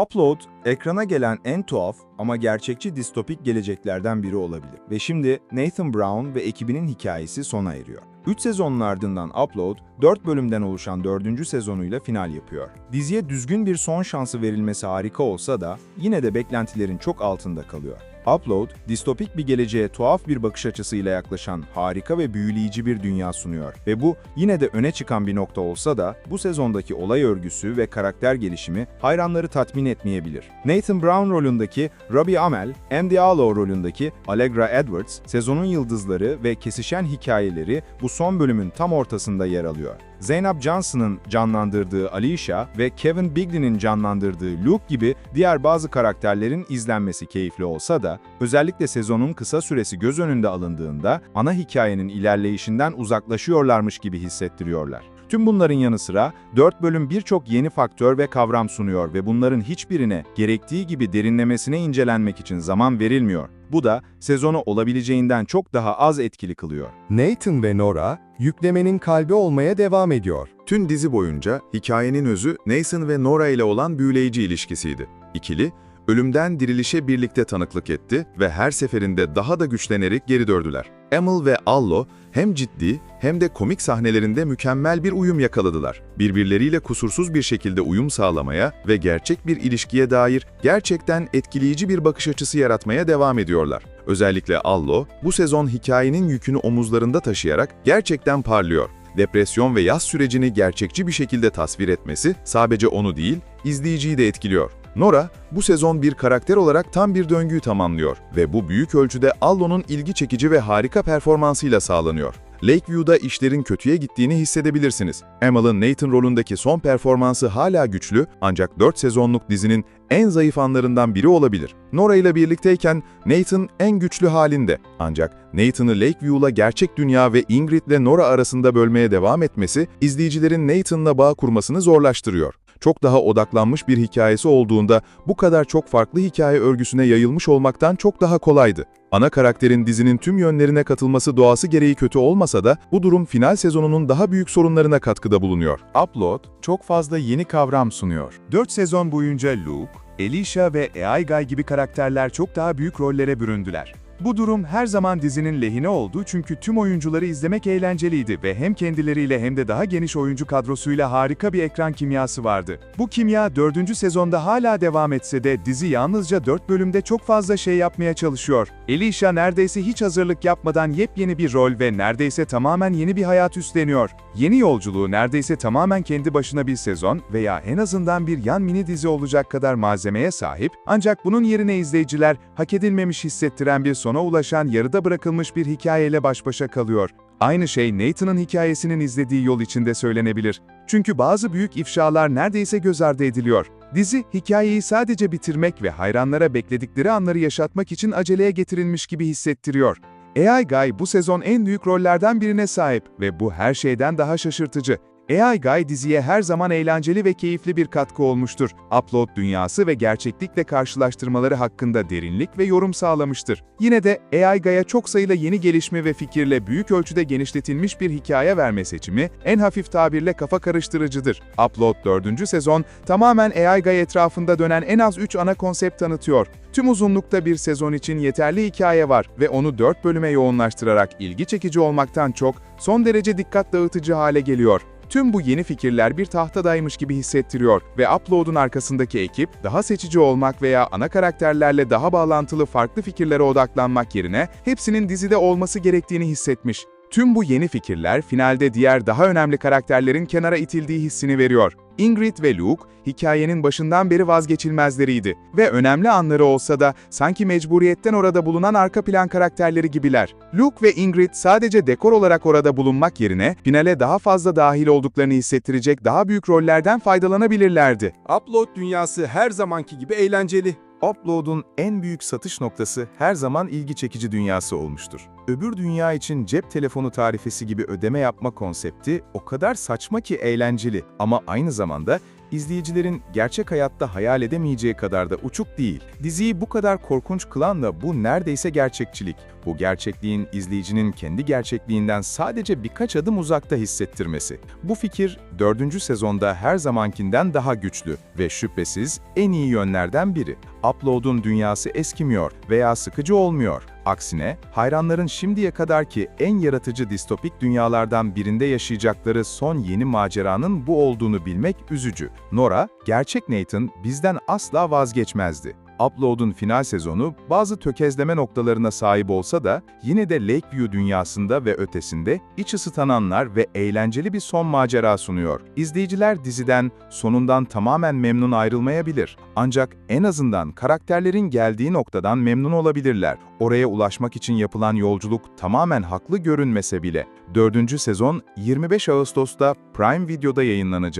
Upload, ekrana gelen en tuhaf ama gerçekçi distopik geleceklerden biri olabilir. Ve şimdi Nathan Brown ve ekibinin hikayesi sona eriyor. 3 sezonun ardından Upload, 4 bölümden oluşan 4. sezonuyla final yapıyor. Diziye düzgün bir son şansı verilmesi harika olsa da yine de beklentilerin çok altında kalıyor. Upload, distopik bir geleceğe tuhaf bir bakış açısıyla yaklaşan harika ve büyüleyici bir dünya sunuyor. Ve bu yine de öne çıkan bir nokta olsa da bu sezondaki olay örgüsü ve karakter gelişimi hayranları tatmin etmeyebilir. Nathan Brown rolündeki Robbie Amell, Andy Allo rolündeki Allegra Edwards, sezonun yıldızları ve kesişen hikayeleri bu son bölümün tam ortasında yer alıyor. Zainab Johnson'ın canlandırdığı Alicia ve Kevin Bigley'nin canlandırdığı Luke gibi diğer bazı karakterlerin izlenmesi keyifli olsa da, özellikle sezonun kısa süresi göz önünde alındığında ana hikayenin ilerleyişinden uzaklaşıyorlarmış gibi hissettiriyorlar. Tüm bunların yanı sıra 4 bölüm birçok yeni faktör ve kavram sunuyor ve bunların hiçbirine gerektiği gibi derinlemesine incelenmek için zaman verilmiyor. Bu da sezonu olabileceğinden çok daha az etkili kılıyor. Nathan ve Nora, yüklemenin kalbi olmaya devam ediyor. Tüm dizi boyunca hikayenin özü Nathan ve Nora ile olan büyüleyici ilişkisiydi. İkili, ölümden dirilişe birlikte tanıklık etti ve her seferinde daha da güçlenerek geri döndüler. Amell ve Allo hem ciddi hem de komik sahnelerinde mükemmel bir uyum yakaladılar. Birbirleriyle kusursuz bir şekilde uyum sağlamaya ve gerçek bir ilişkiye dair gerçekten etkileyici bir bakış açısı yaratmaya devam ediyorlar. Özellikle Allo, bu sezon hikayenin yükünü omuzlarında taşıyarak gerçekten parlıyor. Depresyon ve yaz sürecini gerçekçi bir şekilde tasvir etmesi sadece onu değil, izleyiciyi de etkiliyor. Nora, bu sezon bir karakter olarak tam bir döngüyü tamamlıyor ve bu büyük ölçüde Allo'nun ilgi çekici ve harika performansıyla sağlanıyor. Lakeview'da işlerin kötüye gittiğini hissedebilirsiniz. Amell'ın Nathan rolündeki son performansı hala güçlü, ancak 4 sezonluk dizinin en zayıf anlarından biri olabilir. Nora ile birlikteyken Nathan en güçlü halinde. Ancak Nathan'ı Lakeview'la gerçek dünya ve Ingrid'le Nora arasında bölmeye devam etmesi, izleyicilerin Nathan'la bağ kurmasını zorlaştırıyor. Çok daha odaklanmış bir hikayesi olduğunda bu kadar çok farklı hikaye örgüsüne yayılmış olmaktan çok daha kolaydı. Ana karakterin dizinin tüm yönlerine katılması doğası gereği kötü olmasa da bu durum final sezonunun daha büyük sorunlarına katkıda bulunuyor. Upload, çok fazla yeni kavram sunuyor. 4 sezon boyunca Luke, Alicia ve AI Guy gibi karakterler çok daha büyük rollere büründüler. Bu durum her zaman dizinin lehine oldu çünkü tüm oyuncuları izlemek eğlenceliydi ve hem kendileriyle hem de daha geniş oyuncu kadrosuyla harika bir ekran kimyası vardı. Bu kimya 4. sezonda hala devam etse de dizi yalnızca 4 bölümde çok fazla şey yapmaya çalışıyor. Alicia neredeyse hiç hazırlık yapmadan yepyeni bir rol ve neredeyse tamamen yeni bir hayat üstleniyor. Yeni yolculuğu neredeyse tamamen kendi başına bir sezon veya en azından bir yan mini dizi olacak kadar malzemeye sahip, ancak bunun yerine izleyiciler hak edilmemiş hissettiren bir sona ulaşan yarıda bırakılmış bir hikayeyle baş başa kalıyor. Aynı şey Nathan'ın hikayesinin izlediği yol için de söylenebilir. Çünkü bazı büyük ifşalar neredeyse göz ardı ediliyor. Dizi, hikayeyi sadece bitirmek ve hayranlara bekledikleri anları yaşatmak için aceleye getirilmiş gibi hissettiriyor. AI Guy bu sezon en büyük rollerden birine sahip ve bu her şeyden daha şaşırtıcı. AI Guy diziye her zaman eğlenceli ve keyifli bir katkı olmuştur. Upload dünyası ve gerçeklikle karşılaştırmaları hakkında derinlik ve yorum sağlamıştır. Yine de AI Guy'a çok sayıda yeni gelişme ve fikirle büyük ölçüde genişletilmiş bir hikaye verme seçimi en hafif tabirle kafa karıştırıcıdır. Upload 4. sezon tamamen AI Guy etrafında dönen en az 3 ana konsept tanıtıyor. Tüm uzunlukta bir sezon için yeterli hikaye var ve onu 4 bölüme yoğunlaştırarak ilgi çekici olmaktan çok son derece dikkat dağıtıcı hale geliyor. Tüm bu yeni fikirler bir tahtadaymış gibi hissettiriyor ve Upload'un arkasındaki ekip, daha seçici olmak veya ana karakterlerle daha bağlantılı farklı fikirlere odaklanmak yerine hepsinin dizide olması gerektiğini hissetmiş. Tüm bu yeni fikirler finalde diğer daha önemli karakterlerin kenara itildiği hissini veriyor. Ingrid ve Luke, hikayenin başından beri vazgeçilmezleriydi ve önemli anları olsa da sanki mecburiyetten orada bulunan arka plan karakterleri gibiler. Luke ve Ingrid sadece dekor olarak orada bulunmak yerine finale daha fazla dahil olduklarını hissettirecek daha büyük rollerden faydalanabilirlerdi. Upload dünyası her zamanki gibi eğlenceli. Upload'un en büyük satış noktası her zaman ilgi çekici dünyası olmuştur. Öbür dünya için cep telefonu tarifesi gibi ödeme yapma konsepti o kadar saçma ki eğlenceli ama aynı zamanda izleyicilerin gerçek hayatta hayal edemeyeceği kadar da uçuk değil. Diziyi bu kadar korkunç kılan da bu neredeyse gerçekçilik. Bu gerçekliğin izleyicinin kendi gerçekliğinden sadece birkaç adım uzakta hissettirmesi. Bu fikir 4. sezonda her zamankinden daha güçlü ve şüphesiz en iyi yönlerden biri. Upload'un dünyası eskimiyor veya sıkıcı olmuyor. Aksine, hayranların şimdiye kadarki en yaratıcı distopik dünyalardan birinde yaşayacakları son yeni maceranın bu olduğunu bilmek üzücü. Nora, gerçek Nathan bizden asla vazgeçmezdi. Upload'un final sezonu bazı tökezleme noktalarına sahip olsa da yine de Lakeview dünyasında ve ötesinde iç ısıtananlar ve eğlenceli bir son macera sunuyor. İzleyiciler diziden sonundan tamamen memnun ayrılmayabilir. Ancak en azından karakterlerin geldiği noktadan memnun olabilirler. Oraya ulaşmak için yapılan yolculuk tamamen haklı görünmese bile. 4. sezon 25 Ağustos'ta Prime Video'da yayınlanacak.